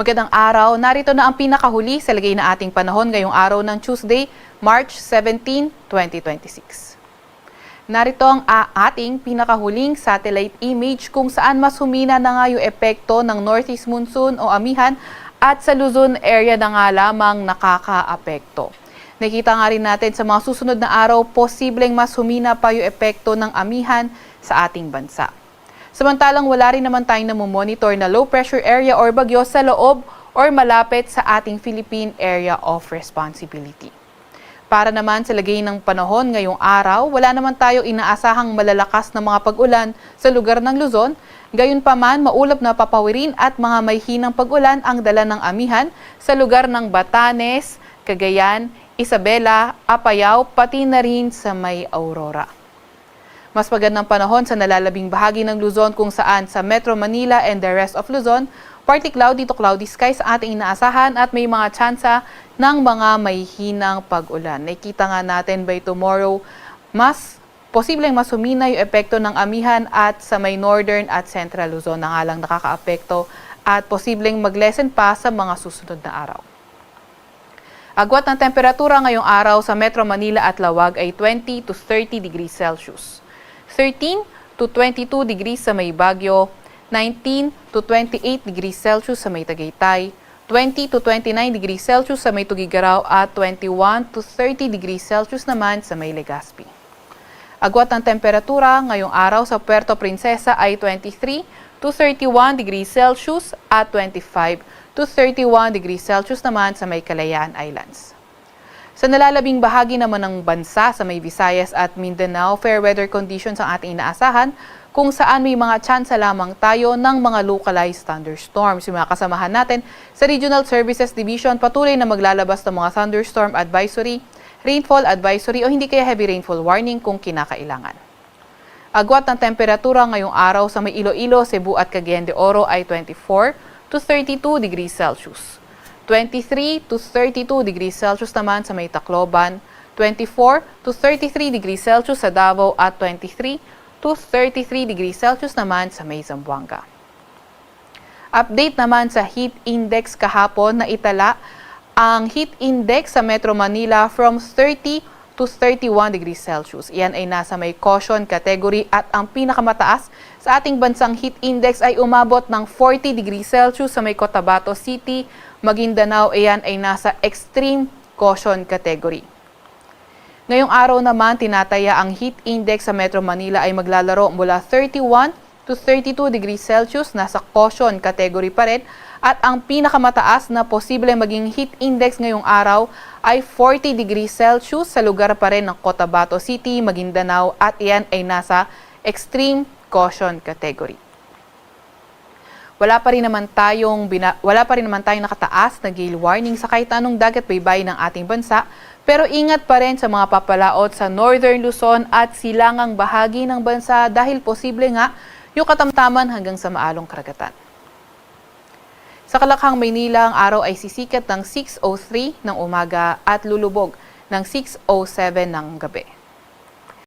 Magandang araw, narito na ang pinakahuli sa lagay na ating panahon ngayong araw ng Tuesday, March 17, 2026. Narito ang ating pinakahuling satellite image kung saan mas humina na nga yung epekto ng northeast monsoon o amihan at sa Luzon area na nga lamang nakakaapekto. Nakita nga rin natin sa mga susunod na araw, posibleng mas humina pa yung epekto ng amihan sa ating bansa. Samantalang wala rin naman tayong namomonitor na low pressure area or bagyo sa loob or malapit sa ating Philippine Area of Responsibility. Para naman sa lagay ng panahon ngayong araw, wala naman tayo inaasahang malalakas na mga pag-ulan sa lugar ng Luzon. Gayunpaman, maulap na papawirin at mga may hinang pag-ulan ang dala ng amihan sa lugar ng Batanes, Cagayan, Isabela, Apayao, pati na rin sa may Aurora. Mas magandang panahon sa nalalabing bahagi ng Luzon kung saan sa Metro Manila and the rest of Luzon, partly cloudy to cloudy skies ang ating inaasahan at may mga tsansa ng mga may hinang pag-ulan. Nakikita nga natin by tomorrow, posibleng mas humina yung epekto ng amihan at sa may northern at central Luzon na nga lang nakakaapekto at posibleng mag-lessen pa sa mga susunod na araw. Agwat ng temperatura ngayong araw sa Metro Manila at Lawag ay 20 to 30 degrees Celsius. 13 to 22 degrees sa may Baguio, 19 to 28 degrees Celsius sa may Tagaytay, 20 to 29 degrees Celsius sa may Tugigaraw at 21 to 30 degrees Celsius naman sa may Legazpi. Agwat ng temperatura ngayong araw sa Puerto Princesa ay 23 to 31 degrees Celsius at 25 to 31 degrees Celsius naman sa may Kalayaan Islands. Sa nalalabing bahagi naman ng bansa sa may Visayas at Mindanao, fair weather conditions ang ating inaasahan kung saan may mga tsansa lamang tayo ng mga localized thunderstorms. Yung mga kasamahan natin sa Regional Services Division patuloy na maglalabas ng mga thunderstorm advisory, rainfall advisory o hindi kaya heavy rainfall warning kung kinakailangan. Agwat ng temperatura ngayong araw sa may Iloilo, Cebu at Cagayan de Oro ay 24 to 32 degrees Celsius. 23 to 32 degrees Celsius naman sa may Tacloban, 24 to 33 degrees Celsius sa Davao at 23 to 33 degrees Celsius naman sa may Zamboanga. Update naman sa heat index kahapon na itala ang heat index sa Metro Manila from 30 to 31 degrees Celsius. Iyan ay nasa may caution category at ang pinakamataas sa ating bansang heat index ay umabot ng 40 degrees Celsius sa may Cotabato City, Maguindanao. Iyan ay nasa extreme caution category. Ngayong araw naman, tinataya ang heat index sa Metro Manila ay maglalaro mula 31 to 32 degrees Celsius, nasa caution category pa rin. At ang pinakamataas na posible maging heat index ngayong araw ay 40 degrees Celsius sa lugar pa rin ng Cotabato City, Maguindanao at iyan ay nasa extreme caution category. Wala pa rin naman tayong nakataas na gale warning sa kahit anong dagat baybayin ng ating bansa, pero ingat pa rin sa mga papalaot sa Northern Luzon at silangang bahagi ng bansa dahil posible nga yung katamtaman hanggang sa maalong karagatan. Sa Kalakhang, Maynila, ang araw ay sisikat ng 6:03 ng umaga at lulubog ng 6:07 ng gabi.